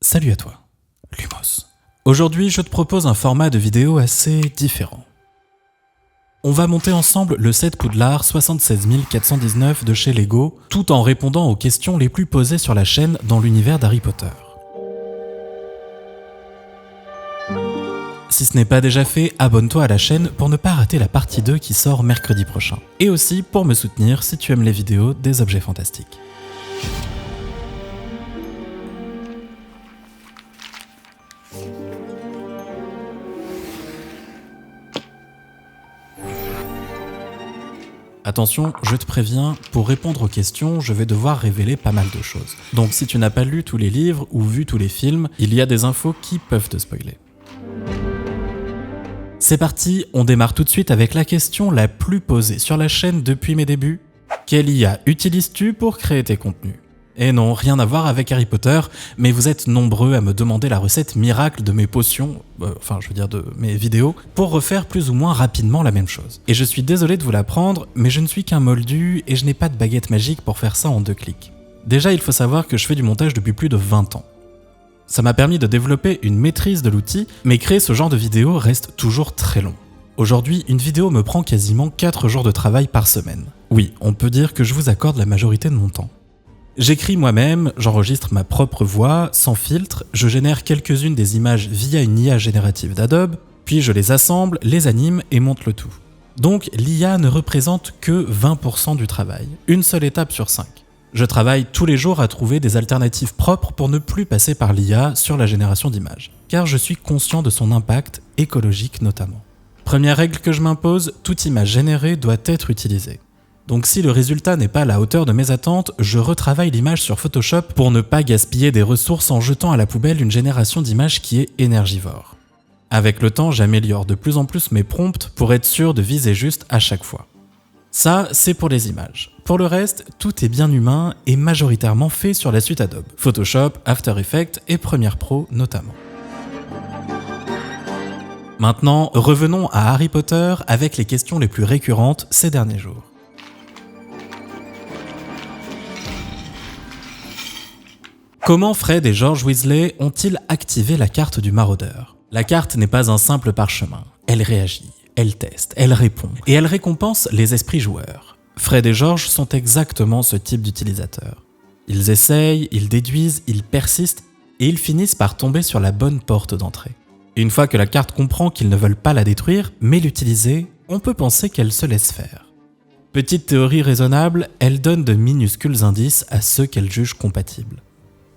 Salut à toi, Lumos. Aujourd'hui, je te propose un format de vidéo assez différent. On va monter ensemble le set Poudlard 76419 de chez Lego, tout en répondant aux questions les plus posées sur la chaîne dans l'univers d'Harry Potter. Si ce n'est pas déjà fait, abonne-toi à la chaîne pour ne pas rater la partie 2 qui sort mercredi prochain. Et aussi pour me soutenir si tu aimes les vidéos des objets fantastiques. Attention, je te préviens, pour répondre aux questions, je vais devoir révéler pas mal de choses. Donc si tu n'as pas lu tous les livres ou vu tous les films, il y a des infos qui peuvent te spoiler. C'est parti, on démarre tout de suite avec la question la plus posée sur la chaîne depuis mes débuts. Quelle IA utilises-tu pour créer tes contenus ? Et non, rien à voir avec Harry Potter, mais vous êtes nombreux à me demander la recette miracle de mes potions, de mes vidéos, pour refaire plus ou moins rapidement la même chose. Et je suis désolé de vous l'apprendre, mais je ne suis qu'un moldu et je n'ai pas de baguette magique pour faire ça en 2 clics. Déjà, il faut savoir que je fais du montage depuis plus de 20 ans. Ça m'a permis de développer une maîtrise de l'outil, mais créer ce genre de vidéo reste toujours très long. Aujourd'hui, une vidéo me prend quasiment 4 jours de travail par semaine. Oui, on peut dire que je vous accorde la majorité de mon temps. J'écris moi-même, j'enregistre ma propre voix, sans filtre, je génère quelques-unes des images via une IA générative d'Adobe, puis je les assemble, les anime et monte le tout. Donc l'IA ne représente que 20% du travail, une seule étape sur 5. Je travaille tous les jours à trouver des alternatives propres pour ne plus passer par l'IA sur la génération d'images, car je suis conscient de son impact écologique notamment. Première règle que je m'impose, toute image générée doit être utilisée. Donc si le résultat n'est pas à la hauteur de mes attentes, je retravaille l'image sur Photoshop pour ne pas gaspiller des ressources en jetant à la poubelle une génération d'images qui est énergivore. Avec le temps, j'améliore de plus en plus mes prompts pour être sûr de viser juste à chaque fois. Ça, c'est pour les images. Pour le reste, tout est bien humain et majoritairement fait sur la suite Adobe. Photoshop, After Effects et Premiere Pro notamment. Maintenant, revenons à Harry Potter avec les questions les plus récurrentes ces derniers jours. Comment Fred et George Weasley ont-ils activé la carte du maraudeur ? La carte n'est pas un simple parchemin. Elle réagit, elle teste, elle répond et elle récompense les esprits joueurs. Fred et George sont exactement ce type d'utilisateurs. Ils essayent, ils déduisent, ils persistent et ils finissent par tomber sur la bonne porte d'entrée. Et une fois que la carte comprend qu'ils ne veulent pas la détruire, mais l'utiliser, on peut penser qu'elle se laisse faire. Petite théorie raisonnable, elle donne de minuscules indices à ceux qu'elle juge compatibles.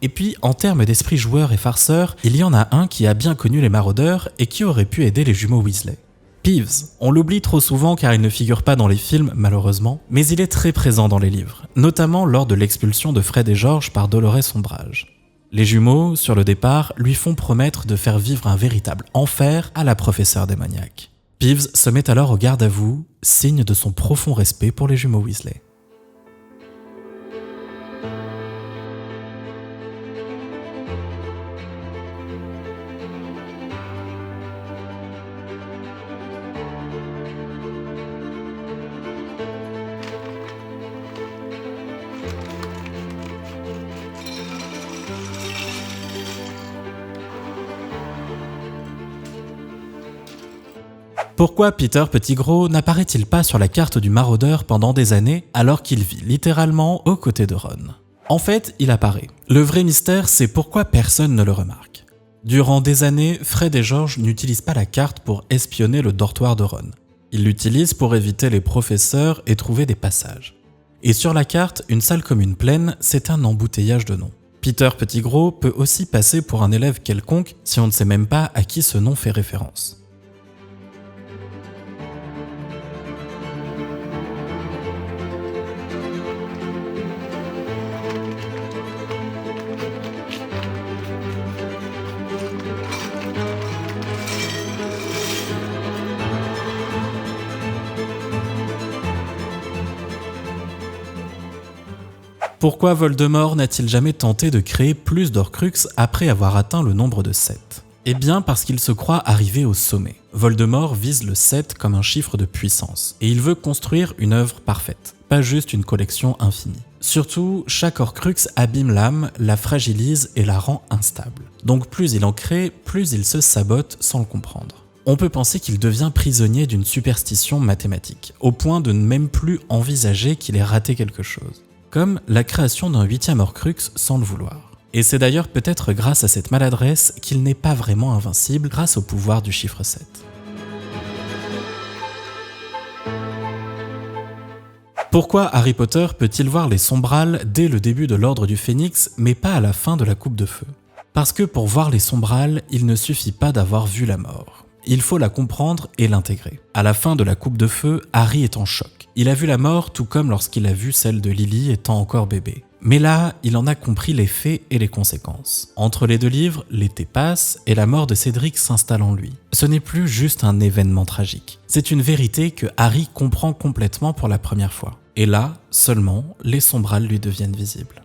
Et puis, en termes d'esprit joueur et farceur, il y en a un qui a bien connu les maraudeurs et qui aurait pu aider les jumeaux Weasley. Peeves, on l'oublie trop souvent car il ne figure pas dans les films malheureusement, mais il est très présent dans les livres, notamment lors de l'expulsion de Fred et George par Dolores Umbridge. Les jumeaux, sur le départ, lui font promettre de faire vivre un véritable enfer à la professeure démoniaque. Peeves se met alors au garde à vous, signe de son profond respect pour les jumeaux Weasley. Pourquoi Peter Pettigrew n'apparaît-il pas sur la carte du maraudeur pendant des années alors qu'il vit littéralement aux côtés de Ron ? En fait, il apparaît. Le vrai mystère, c'est pourquoi personne ne le remarque. Durant des années, Fred et George n'utilisent pas la carte pour espionner le dortoir de Ron. Ils l'utilisent pour éviter les professeurs et trouver des passages. Et sur la carte, une salle commune pleine, c'est un embouteillage de noms. Peter Pettigrew peut aussi passer pour un élève quelconque si on ne sait même pas à qui ce nom fait référence. Pourquoi Voldemort n'a-t-il jamais tenté de créer plus d'Horcruxes après avoir atteint le nombre de 7 ? Eh bien parce qu'il se croit arrivé au sommet. Voldemort vise le 7 comme un chiffre de puissance, et il veut construire une œuvre parfaite, pas juste une collection infinie. Surtout, chaque Horcrux abîme l'âme, la fragilise et la rend instable. Donc plus il en crée, plus il se sabote sans le comprendre. On peut penser qu'il devient prisonnier d'une superstition mathématique, au point de ne même plus envisager qu'il ait raté quelque chose. Comme la création d'un 8e Horcrux sans le vouloir. Et c'est d'ailleurs peut-être grâce à cette maladresse qu'il n'est pas vraiment invincible grâce au pouvoir du chiffre 7. Pourquoi Harry Potter peut-il voir les sombrales dès le début de l'Ordre du Phénix, mais pas à la fin de la Coupe de Feu? Parce que pour voir les sombrales, il ne suffit pas d'avoir vu la mort. Il faut la comprendre et l'intégrer. À la fin de la Coupe de Feu, Harry est en choc. Il a vu la mort tout comme lorsqu'il a vu celle de Lily étant encore bébé. Mais là, il en a compris les faits et les conséquences. Entre les deux livres, l'été passe et la mort de Cédric s'installe en lui. Ce n'est plus juste un événement tragique. C'est une vérité que Harry comprend complètement pour la première fois. Et là, seulement, les sombrales lui deviennent visibles.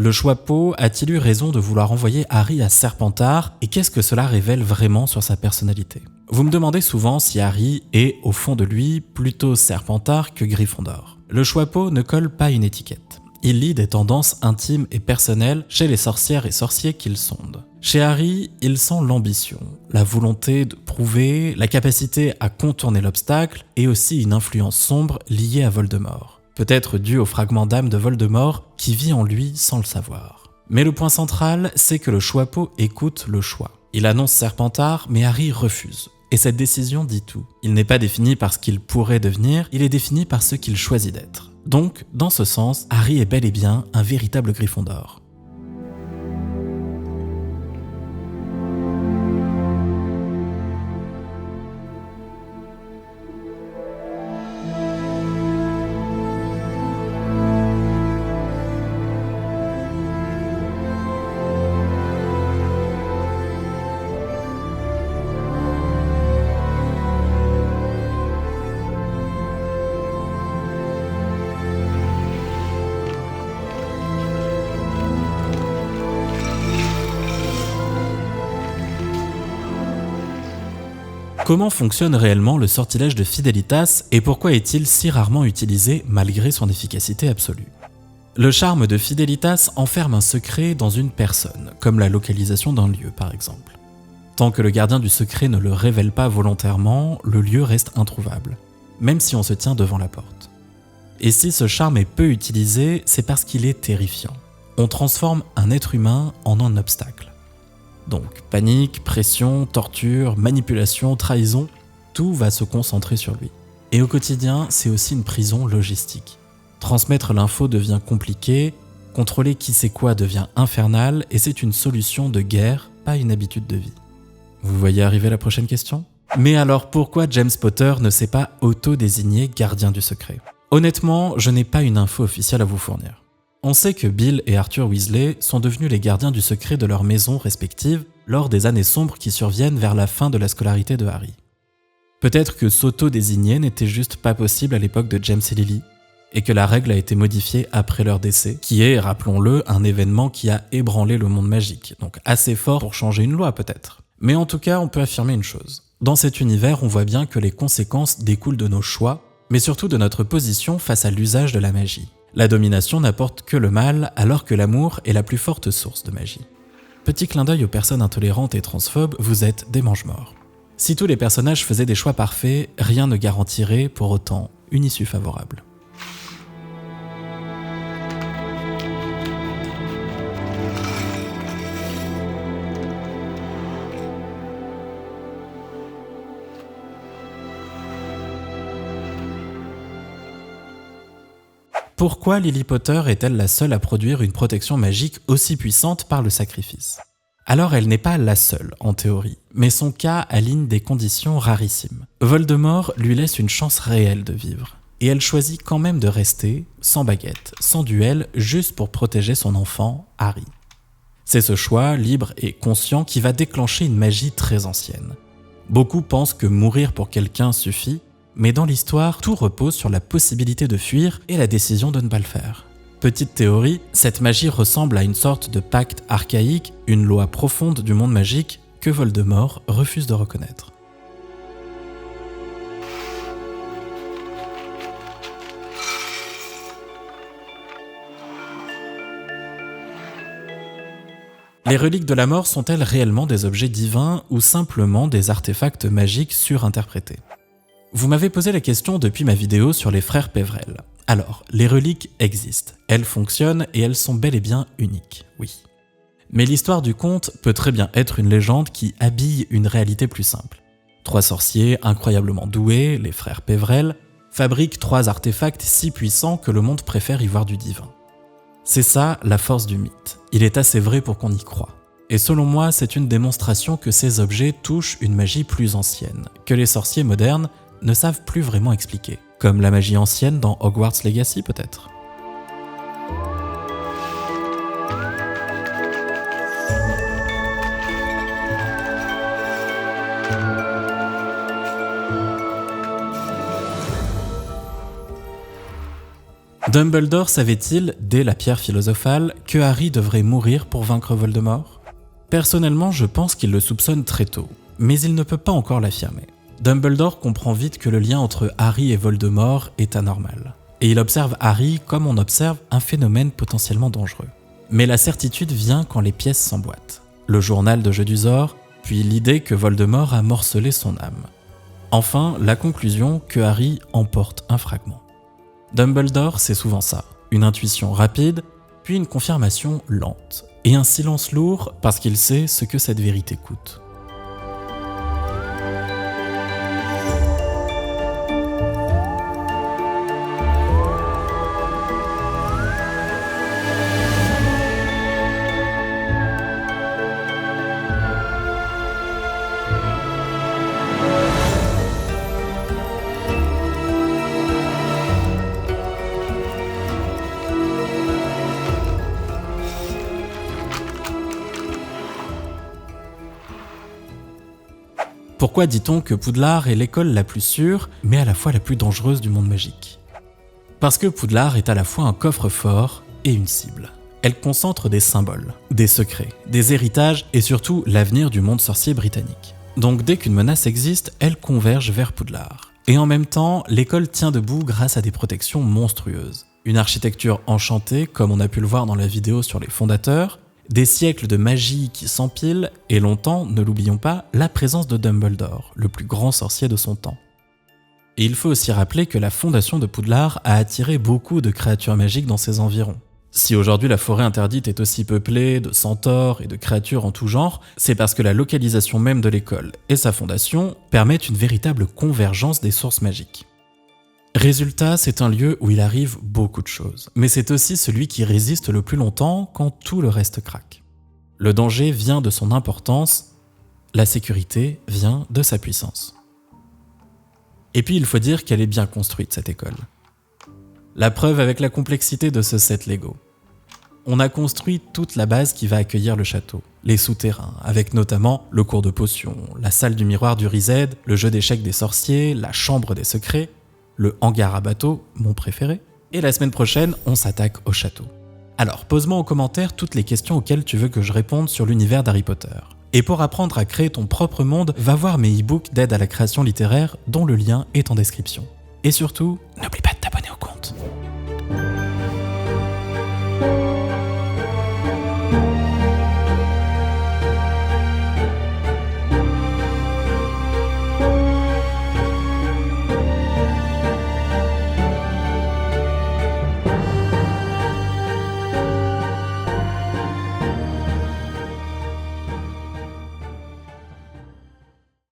Le Choixpeau a-t-il eu raison de vouloir envoyer Harry à Serpentard et qu'est-ce que cela révèle vraiment sur sa personnalité? Vous me demandez souvent si Harry est, au fond de lui, plutôt Serpentard que Gryffondor. Le Choixpeau ne colle pas une étiquette. Il lit des tendances intimes et personnelles chez les sorcières et sorciers qu'il sonde. Chez Harry, il sent l'ambition, la volonté de prouver, la capacité à contourner l'obstacle et aussi une influence sombre liée à Voldemort. Peut-être dû au fragment d'âme de Voldemort qui vit en lui sans le savoir. Mais le point central, c'est que le Choixpeau écoute le choix. Il annonce Serpentard, mais Harry refuse. Et cette décision dit tout. Il n'est pas défini par ce qu'il pourrait devenir, il est défini par ce qu'il choisit d'être. Donc, dans ce sens, Harry est bel et bien un véritable Gryffondor. Comment fonctionne réellement le sortilège de Fidelitas et pourquoi est-il si rarement utilisé malgré son efficacité absolue? Le charme de Fidelitas enferme un secret dans une personne, comme la localisation d'un lieu par exemple. Tant que le gardien du secret ne le révèle pas volontairement, le lieu reste introuvable, même si on se tient devant la porte. Et si ce charme est peu utilisé, c'est parce qu'il est terrifiant. On transforme un être humain en un obstacle. Donc panique, pression, torture, manipulation, trahison, tout va se concentrer sur lui. Et au quotidien, c'est aussi une prison logistique. Transmettre l'info devient compliqué, contrôler qui sait quoi devient infernal et c'est une solution de guerre, pas une habitude de vie. Vous voyez arriver la prochaine question? Mais alors pourquoi James Potter ne s'est pas auto-désigné gardien du secret? Honnêtement, je n'ai pas une info officielle à vous fournir. On sait que Bill et Arthur Weasley sont devenus les gardiens du secret de leurs maisons respectives lors des années sombres qui surviennent vers la fin de la scolarité de Harry. Peut-être que s'auto-désigner n'était juste pas possible à l'époque de James et Lily, et que la règle a été modifiée après leur décès, qui est, rappelons-le, un événement qui a ébranlé le monde magique, donc assez fort pour changer une loi peut-être. Mais en tout cas, on peut affirmer une chose. Dans cet univers, on voit bien que les conséquences découlent de nos choix, mais surtout de notre position face à l'usage de la magie. La domination n'apporte que le mal, alors que l'amour est la plus forte source de magie. Petit clin d'œil aux personnes intolérantes et transphobes, vous êtes des mange-morts. Si tous les personnages faisaient des choix parfaits, rien ne garantirait pour autant une issue favorable. Pourquoi Lily Potter est-elle la seule à produire une protection magique aussi puissante par le sacrifice ? Alors elle n'est pas la seule, en théorie, mais son cas aligne des conditions rarissimes. Voldemort lui laisse une chance réelle de vivre, et elle choisit quand même de rester, sans baguette, sans duel, juste pour protéger son enfant, Harry. C'est ce choix, libre et conscient, qui va déclencher une magie très ancienne. Beaucoup pensent que mourir pour quelqu'un suffit, mais dans l'histoire, tout repose sur la possibilité de fuir et la décision de ne pas le faire. Petite théorie, cette magie ressemble à une sorte de pacte archaïque, une loi profonde du monde magique que Voldemort refuse de reconnaître. Les reliques de la mort sont-elles réellement des objets divins ou simplement des artefacts magiques surinterprétés ? Vous m'avez posé la question depuis ma vidéo sur les frères Pévrel. Alors, les reliques existent, elles fonctionnent et elles sont bel et bien uniques, oui. Mais l'histoire du conte peut très bien être une légende qui habille une réalité plus simple. 3 sorciers incroyablement doués, les frères Pévrel, fabriquent 3 artefacts si puissants que le monde préfère y voir du divin. C'est ça la force du mythe, il est assez vrai pour qu'on y croie. Et selon moi, c'est une démonstration que ces objets touchent une magie plus ancienne, que les sorciers modernes ne savent plus vraiment expliquer. Comme la magie ancienne dans Hogwarts Legacy peut-être. Dumbledore savait-il, dès la pierre philosophale, que Harry devrait mourir pour vaincre Voldemort ? Personnellement, je pense qu'il le soupçonne très tôt, mais il ne peut pas encore l'affirmer. Dumbledore comprend vite que le lien entre Harry et Voldemort est anormal, et il observe Harry comme on observe un phénomène potentiellement dangereux. Mais la certitude vient quand les pièces s'emboîtent. Le journal de Jedusor, puis l'idée que Voldemort a morcelé son âme. Enfin, la conclusion que Harry emporte un fragment. Dumbledore, c'est souvent ça, une intuition rapide, puis une confirmation lente, et un silence lourd parce qu'il sait ce que cette vérité coûte. Pourquoi dit-on que Poudlard est l'école la plus sûre, mais à la fois la plus dangereuse du monde magique ? Parce que Poudlard est à la fois un coffre-fort et une cible. Elle concentre des symboles, des secrets, des héritages et surtout l'avenir du monde sorcier britannique. Donc dès qu'une menace existe, elle converge vers Poudlard. Et en même temps, l'école tient debout grâce à des protections monstrueuses. Une architecture enchantée, comme on a pu le voir dans la vidéo sur les fondateurs, des siècles de magie qui s'empilent, et longtemps, ne l'oublions pas, la présence de Dumbledore, le plus grand sorcier de son temps. Et il faut aussi rappeler que la fondation de Poudlard a attiré beaucoup de créatures magiques dans ses environs. Si aujourd'hui la forêt interdite est aussi peuplée de centaures et de créatures en tout genre, c'est parce que la localisation même de l'école et sa fondation permettent une véritable convergence des sources magiques. Résultat, c'est un lieu où il arrive beaucoup de choses, mais c'est aussi celui qui résiste le plus longtemps quand tout le reste craque. Le danger vient de son importance, la sécurité vient de sa puissance. Et puis il faut dire qu'elle est bien construite cette école. La preuve avec la complexité de ce set Lego. On a construit toute la base qui va accueillir le château, les souterrains, avec notamment le cours de potions, la salle du miroir du Rized, le jeu d'échecs des sorciers, la chambre des secrets, le hangar à bateau, mon préféré, et la semaine prochaine, on s'attaque au château. Alors, pose-moi en commentaire toutes les questions auxquelles tu veux que je réponde sur l'univers d'Harry Potter. Et pour apprendre à créer ton propre monde, va voir mes e-books d'aide à la création littéraire dont le lien est en description. Et surtout, n'oublie